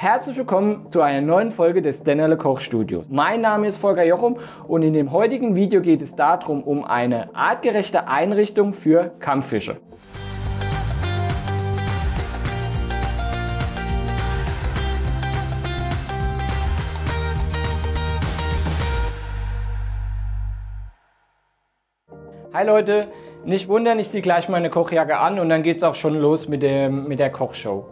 Herzlich willkommen zu einer neuen Folge des Dennerle Kochstudios. Mein Name ist Volker Jochum und in dem heutigen Video geht es darum, um eine artgerechte Einrichtung für Kampffische. Hi Leute, nicht wundern, ich ziehe gleich meine Kochjacke an und dann geht es auch schon los mit der Kochshow.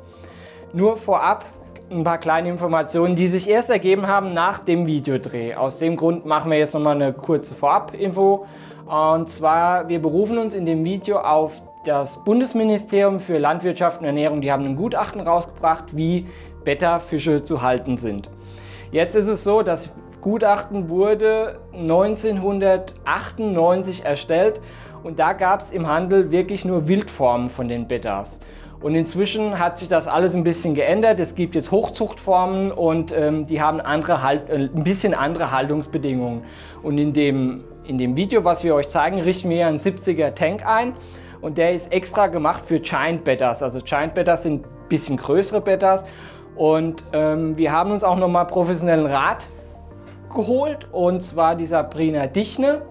Nur vorab ein paar kleine Informationen, die sich erst ergeben haben nach dem Videodreh. Aus dem Grund machen wir jetzt nochmal eine kurze Vorab-Info. Und zwar, wir berufen uns in dem Video auf das Bundesministerium für Landwirtschaft und Ernährung. Die haben ein Gutachten rausgebracht, wie Betta-Fische zu halten sind. Jetzt ist es so, das Gutachten wurde 1998 erstellt und da gab es im Handel wirklich nur Wildformen von den Bettas. Und inzwischen hat sich das alles ein bisschen geändert. Es gibt jetzt Hochzuchtformen und die haben ein bisschen andere Haltungsbedingungen. Und in dem Video, was wir euch zeigen, richten wir einen 70er Tank ein und der ist extra gemacht für Giant Bettas. Also Giant Bettas sind ein bisschen größere Bettas und wir haben uns auch nochmal professionellen Rat geholt und zwar die Sabrina Dichne.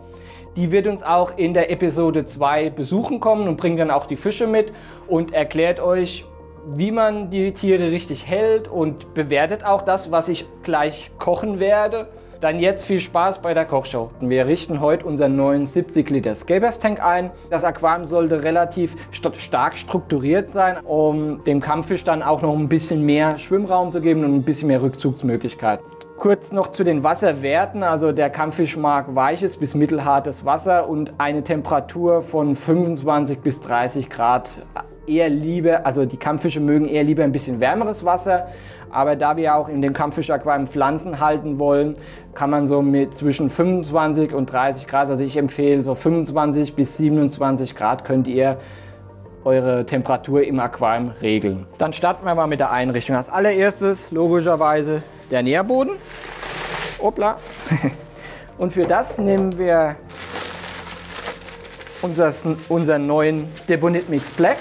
Die wird uns auch in der Episode 2 besuchen kommen und bringt dann auch die Fische mit und erklärt euch, wie man die Tiere richtig hält und bewertet auch das, was ich gleich kochen werde. Dann jetzt viel Spaß bei der Kochshow. Wir richten heute unseren neuen 70 Liter Scapers Tank ein. Das Aquarium sollte relativ stark strukturiert sein, um dem Kampffisch dann auch noch ein bisschen mehr Schwimmraum zu geben und ein bisschen mehr Rückzugsmöglichkeit. Kurz noch zu den Wasserwerten, also der Kampffisch mag weiches bis mittelhartes Wasser und eine Temperatur von 25 bis 30 Grad. Eher lieber, also die Kampffische mögen eher lieber ein bisschen wärmeres Wasser, aber da wir auch in dem Kampffisch-Aquarium Pflanzen halten wollen, kann man so mit zwischen 25 und 30 Grad, also ich empfehle so 25 bis 27 Grad könnt ihr eure Temperatur im Aquarium regeln. Dann starten wir mal mit der Einrichtung. Als allererstes logischerweise der Nährboden. Hoppla. Und für das nehmen wir unseren neuen Debonit Mix Black.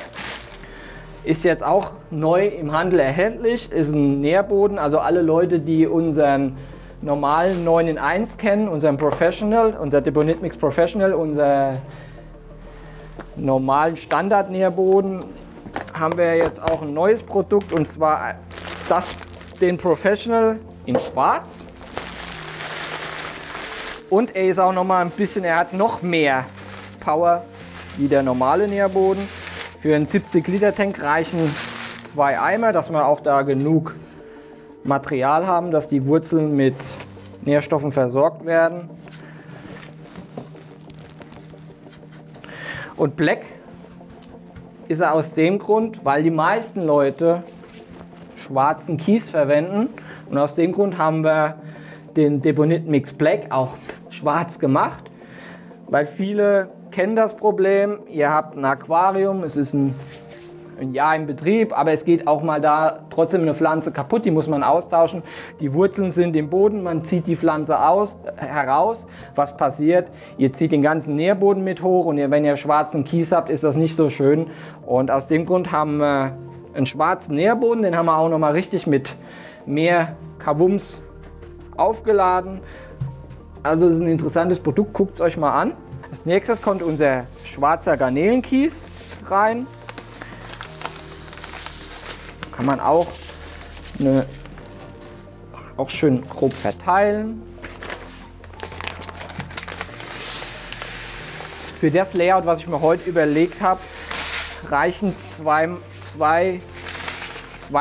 Ist jetzt auch neu im Handel erhältlich. Ist ein Nährboden. Also alle Leute, die unseren normalen 9 in 1 kennen, unseren Professional, unser Debonit Mix Professional, unser normalen Standard-Nährboden, haben wir jetzt auch ein neues Produkt und zwar den Professional in schwarz. Und er ist auch noch mal ein bisschen, er hat noch mehr Power wie der normale Nährboden. Für einen 70 Liter Tank reichen 2 Eimer, dass wir auch da genug Material haben, dass die Wurzeln mit Nährstoffen versorgt werden. Und Black ist er aus dem Grund, weil die meisten Leute schwarzen Kies verwenden. Und aus dem Grund haben wir den Debonit Mix Black auch schwarz gemacht. Weil viele kennen das Problem, ihr habt ein Aquarium, es ist ein Jahr im Betrieb, aber es geht auch mal da trotzdem eine Pflanze kaputt, die muss man austauschen. Die Wurzeln sind im Boden, man zieht die Pflanze heraus. Was passiert? Ihr zieht den ganzen Nährboden mit hoch und wenn ihr schwarzen Kies habt, ist das nicht so schön. Und aus dem Grund haben wir einen schwarzen Nährboden, den haben wir auch noch mal richtig mit mehr Kavums aufgeladen. Also es ist ein interessantes Produkt, guckt es euch mal an. Als nächstes kommt unser schwarzer Garnelenkies rein. Kann man auch schön grob verteilen. Für das Layout, was ich mir heute überlegt habe, reichen 2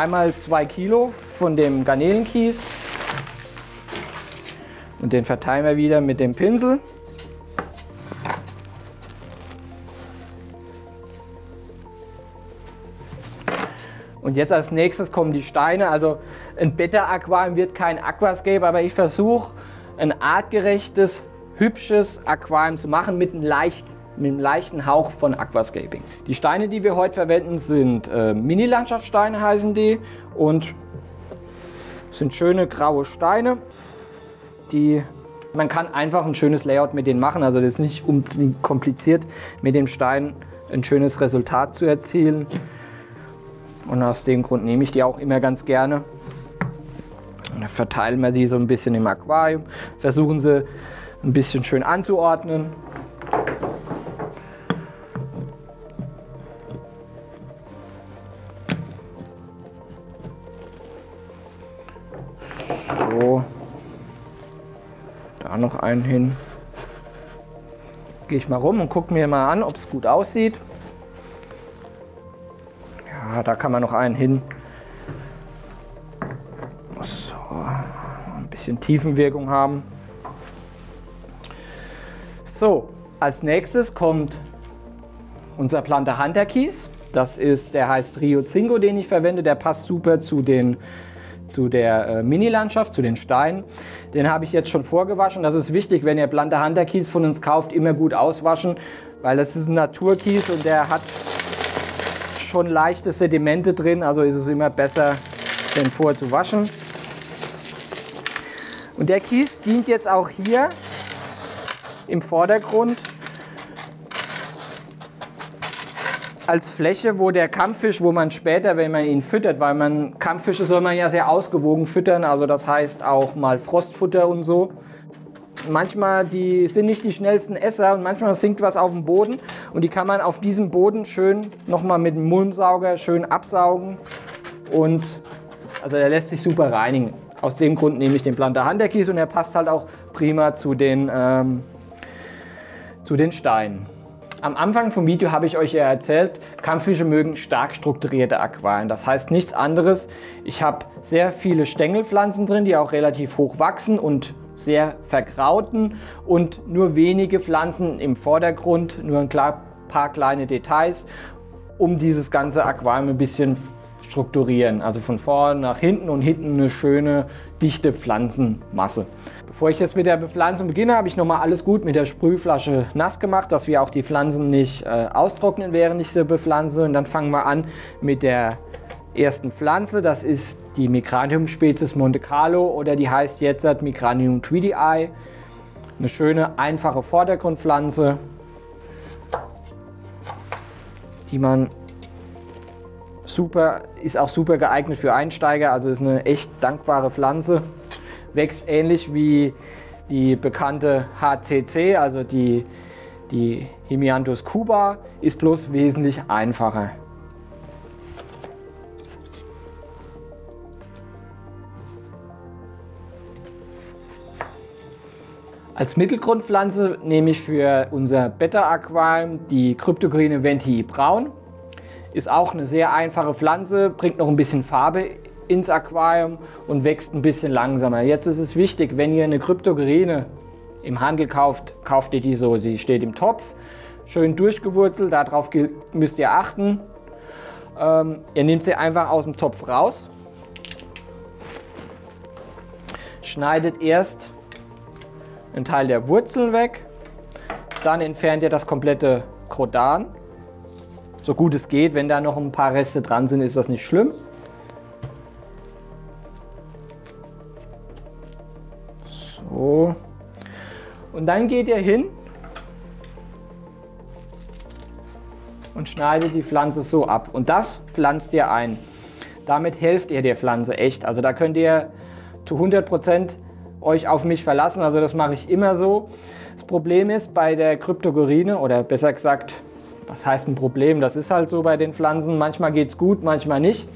mal 2 Kilo von dem Garnelenkies. Und den verteilen wir wieder mit dem Pinsel. Und jetzt als nächstes kommen die Steine. Also ein Betta-Aquarium wird kein Aquascape, aber ich versuche ein artgerechtes, hübsches Aquarium zu machen mit einem leichten Hauch von Aquascaping. Die Steine, die wir heute verwenden, sind Mini-Landschaftssteine heißen die und sind schöne graue Steine. Man kann einfach ein schönes Layout mit denen machen, also das ist nicht unbedingt kompliziert, mit dem Stein ein schönes Resultat zu erzielen. Und aus dem Grund nehme ich die auch immer ganz gerne. Und dann verteilen wir sie so ein bisschen im Aquarium, versuchen sie ein bisschen schön anzuordnen. So, da noch einen hin. Gehe ich mal rum und gucke mir mal an, ob es gut aussieht. Ja, da kann man noch einen hin. So, ein bisschen Tiefenwirkung haben. So, als nächstes kommt unser Planta Hunter Kies. Der heißt Rio Zingo, den ich verwende. Der passt super zu der Mini-Landschaft, zu den Steinen. Den habe ich jetzt schon vorgewaschen. Das ist wichtig, wenn ihr Planta Hunter Kies von uns kauft, immer gut auswaschen, weil das ist ein Naturkies und der hat schon leichte Sedimente drin, also ist es immer besser, den vorher zu waschen. Und der Kies dient jetzt auch hier im Vordergrund als Fläche, wo der Kampffisch, wo man später, wenn man ihn füttert, weil Kampffische soll man ja sehr ausgewogen füttern, also das heißt auch mal Frostfutter und so. Manchmal, die sind nicht die schnellsten Esser und manchmal sinkt was auf dem Boden und die kann man auf diesem Boden schön nochmal mit dem Mulmsauger schön absaugen und also der lässt sich super reinigen. Aus dem Grund nehme ich den Planta Hunter Kies und er passt halt auch prima zu den Steinen. Am Anfang vom Video habe ich euch ja erzählt, Kampffische mögen stark strukturierte Aquarien. Das heißt nichts anderes. Ich habe sehr viele Stängelpflanzen drin, die auch relativ hoch wachsen und sehr verkrauten und nur wenige Pflanzen im Vordergrund, nur ein paar kleine Details, um dieses ganze Aquarium ein bisschen strukturieren. Also von vorne nach hinten und hinten eine schöne, dichte Pflanzenmasse. Bevor ich jetzt mit der Bepflanzung beginne, habe ich nochmal alles gut mit der Sprühflasche nass gemacht, dass wir auch die Pflanzen nicht austrocknen, während ich sie bepflanze. Und dann fangen wir an mit der ersten Pflanze. Das ist die Micranium-Spezies Monte Carlo oder die heißt jetzt Micranium Tweedy Eye. Eine schöne, einfache Vordergrundpflanze, die man ist auch super geeignet für Einsteiger, also ist eine echt dankbare Pflanze. Wächst ähnlich wie die bekannte HCC, also die Himianthus cuba, ist bloß wesentlich einfacher. Als Mittelgrundpflanze nehme ich für unser Betta-Aquarium die Cryptocoryne ventii braun. Ist auch eine sehr einfache Pflanze, bringt noch ein bisschen Farbe ins Aquarium und wächst ein bisschen langsamer. Jetzt ist es wichtig, wenn ihr eine Cryptocoryne im Handel kauft, kauft ihr die so. Die steht im Topf, schön durchgewurzelt, darauf müsst ihr achten. Ihr nehmt sie einfach aus dem Topf raus, schneidet erst einen Teil der Wurzeln weg, dann entfernt ihr das komplette Krodan. So gut es geht, wenn da noch ein paar Reste dran sind, ist das nicht schlimm. So. Und dann geht ihr hin und schneidet die Pflanze so ab. Und das pflanzt ihr ein. Damit helft ihr der Pflanze echt. Also da könnt ihr zu 100% euch auf mich verlassen. Also das mache ich immer so. Das Problem ist bei der Cryptocoryne, oder besser gesagt, was heißt ein Problem? Das ist halt so bei den Pflanzen. Manchmal geht es gut, manchmal nicht.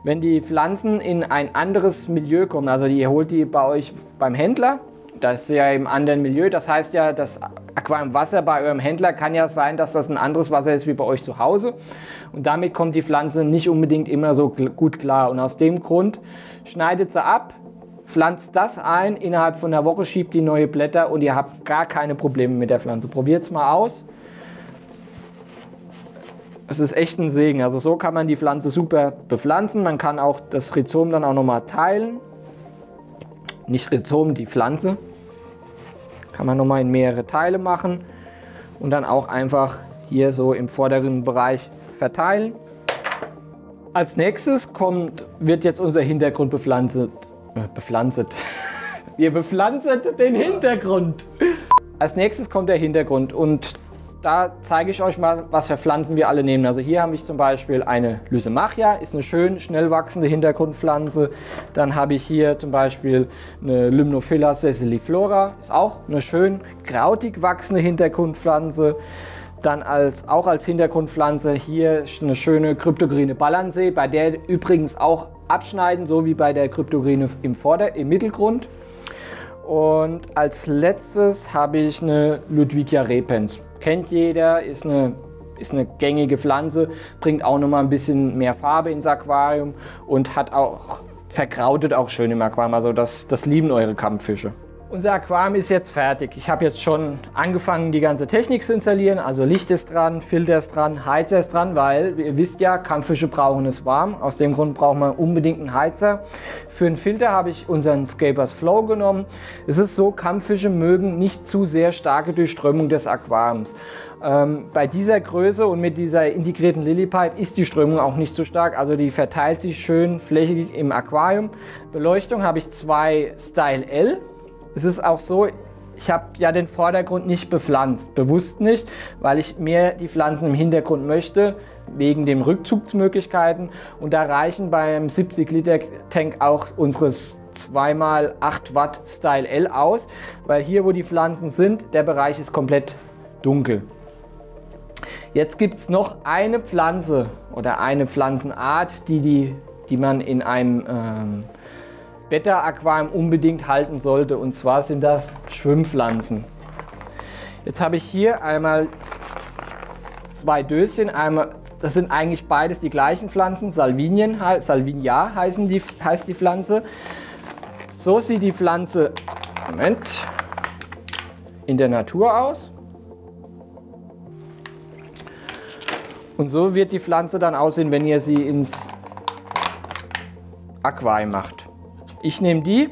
Wenn die Pflanzen in ein anderes Milieu kommen, also ihr holt die bei euch beim Händler, das ist ja im anderen Milieu, das heißt ja, das Aquariumwasser bei eurem Händler kann ja sein, dass das ein anderes Wasser ist wie bei euch zu Hause. Und damit kommt die Pflanze nicht unbedingt immer so gut klar. Und aus dem Grund schneidet sie ab, pflanzt das ein, innerhalb von einer Woche schiebt die neue Blätter und ihr habt gar keine Probleme mit der Pflanze. Probiert es mal aus. Es ist echt ein Segen. Also so kann man die Pflanze super bepflanzen. Man kann auch das Rhizom dann auch nochmal teilen. Nicht Rhizom, die Pflanze. Kann man nochmal in mehrere Teile machen. Und dann auch einfach hier so im vorderen Bereich verteilen. Als nächstes wird jetzt unser Hintergrund bepflanzt. Wir bepflanzen den Hintergrund. Als nächstes kommt der Hintergrund und da zeige ich euch mal, was für Pflanzen wir alle nehmen. Also hier habe ich zum Beispiel eine Lysimachia, ist eine schön schnell wachsende Hintergrundpflanze. Dann habe ich hier zum Beispiel eine Limnophila sessiliflora, ist auch eine schön krautig wachsende Hintergrundpflanze. Dann auch als Hintergrundpflanze hier eine schöne Cryptogryne Balancea, bei der übrigens auch abschneiden, so wie bei der Cryptogryne im Mittelgrund. Und als letztes habe ich eine Ludwigia repens. Kennt jeder, ist eine gängige Pflanze, bringt auch noch mal ein bisschen mehr Farbe ins Aquarium und verkrautet auch schön im Aquarium. Also das lieben eure Kampffische. Unser Aquarium ist jetzt fertig. Ich habe jetzt schon angefangen, die ganze Technik zu installieren. Also Licht ist dran, Filter ist dran, Heizer ist dran, weil ihr wisst ja, Kampffische brauchen es warm. Aus dem Grund braucht man unbedingt einen Heizer. Für den Filter habe ich unseren Scapers Flow genommen. Es ist so, Kampffische mögen nicht zu sehr starke Durchströmung des Aquariums. Bei dieser Größe und mit dieser integrierten Lilypipe ist die Strömung auch nicht so stark. Also die verteilt sich schön flächig im Aquarium. Beleuchtung habe ich 2 Style L. Es ist auch so, ich habe ja den Vordergrund nicht bepflanzt, bewusst nicht, weil ich mehr die Pflanzen im Hintergrund möchte, wegen den Rückzugsmöglichkeiten. Und da reichen beim 70 Liter Tank auch unseres 2x8 Watt Style L aus, weil hier, wo die Pflanzen sind, der Bereich ist komplett dunkel. Jetzt gibt es noch eine Pflanze oder eine Pflanzenart, die man in einem Betta-Aquarium unbedingt halten sollte, und zwar sind das Schwimmpflanzen. Jetzt habe ich hier einmal 2 Döschen, das sind eigentlich beides die gleichen Pflanzen, Salvinia heißt die Pflanze. So sieht die Pflanze in der Natur aus. Und so wird die Pflanze dann aussehen, wenn ihr sie ins Aquarium macht. Ich nehme die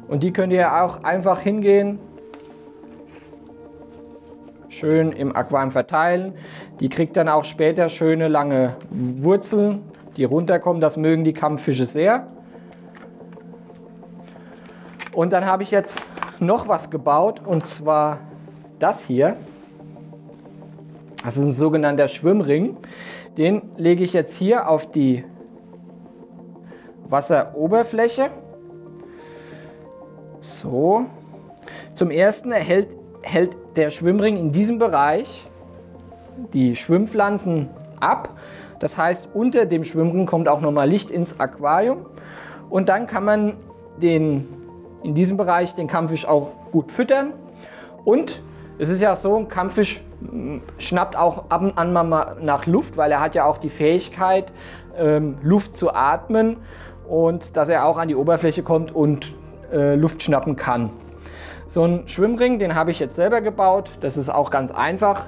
und die könnt ihr auch einfach hingehen, schön im Aquarium verteilen. Die kriegt dann auch später schöne lange Wurzeln, die runterkommen. Das mögen die Kampffische sehr. Und dann habe ich jetzt noch was gebaut, und zwar das hier. Das ist ein sogenannter Schwimmring. Den lege ich jetzt hier auf die Wasseroberfläche. So. Zum ersten hält der Schwimmring in diesem Bereich die Schwimmpflanzen ab. Das heißt, unter dem Schwimmring kommt auch nochmal Licht ins Aquarium. Und dann kann man in diesem Bereich den Kampffisch auch gut füttern. Und es ist ja so, ein Kampffisch schnappt auch ab und an mal nach Luft, weil er hat ja auch die Fähigkeit, Luft zu atmen. Und dass er auch an die Oberfläche kommt und Luft schnappen kann. So einen Schwimmring, den habe ich jetzt selber gebaut. Das ist auch ganz einfach.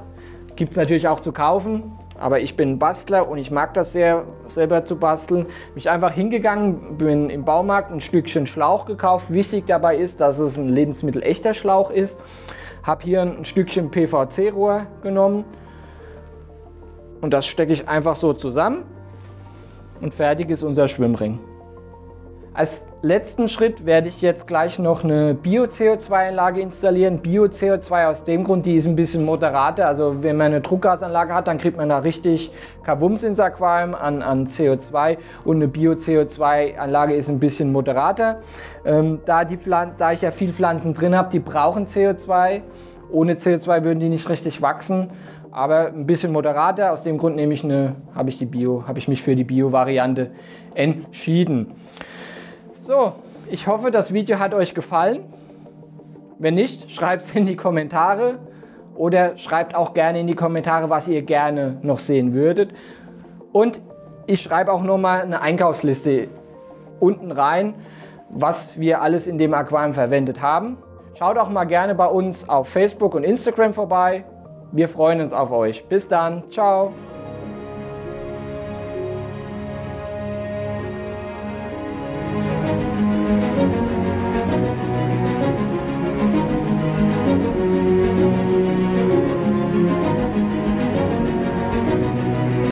Gibt es natürlich auch zu kaufen, aber ich bin ein Bastler und ich mag das sehr, selber zu basteln. Mich einfach hingegangen, bin im Baumarkt ein Stückchen Schlauch gekauft. Wichtig dabei ist, dass es ein lebensmittelechter Schlauch ist. Habe hier ein Stückchen PVC-Rohr genommen und das stecke ich einfach so zusammen und fertig ist unser Schwimmring. Als letzten Schritt werde ich jetzt gleich noch eine Bio-CO2-Anlage installieren. Bio-CO2 aus dem Grund, die ist ein bisschen moderater. Also wenn man eine Druckgasanlage hat, dann kriegt man da richtig Kavums ins Aquarium an CO2. Und eine Bio-CO2-Anlage ist ein bisschen moderater. Da ich ja viel Pflanzen drin habe, die brauchen CO2. Ohne CO2 würden die nicht richtig wachsen. Aber ein bisschen moderater. Aus dem Grund habe ich mich für die Bio-Variante entschieden. So, ich hoffe, das Video hat euch gefallen. Wenn nicht, schreibt es in die Kommentare oder schreibt auch gerne in die Kommentare, was ihr gerne noch sehen würdet. Und ich schreibe auch nochmal eine Einkaufsliste unten rein, was wir alles in dem Aquarium verwendet haben. Schaut auch mal gerne bei uns auf Facebook und Instagram vorbei. Wir freuen uns auf euch. Bis dann. Ciao.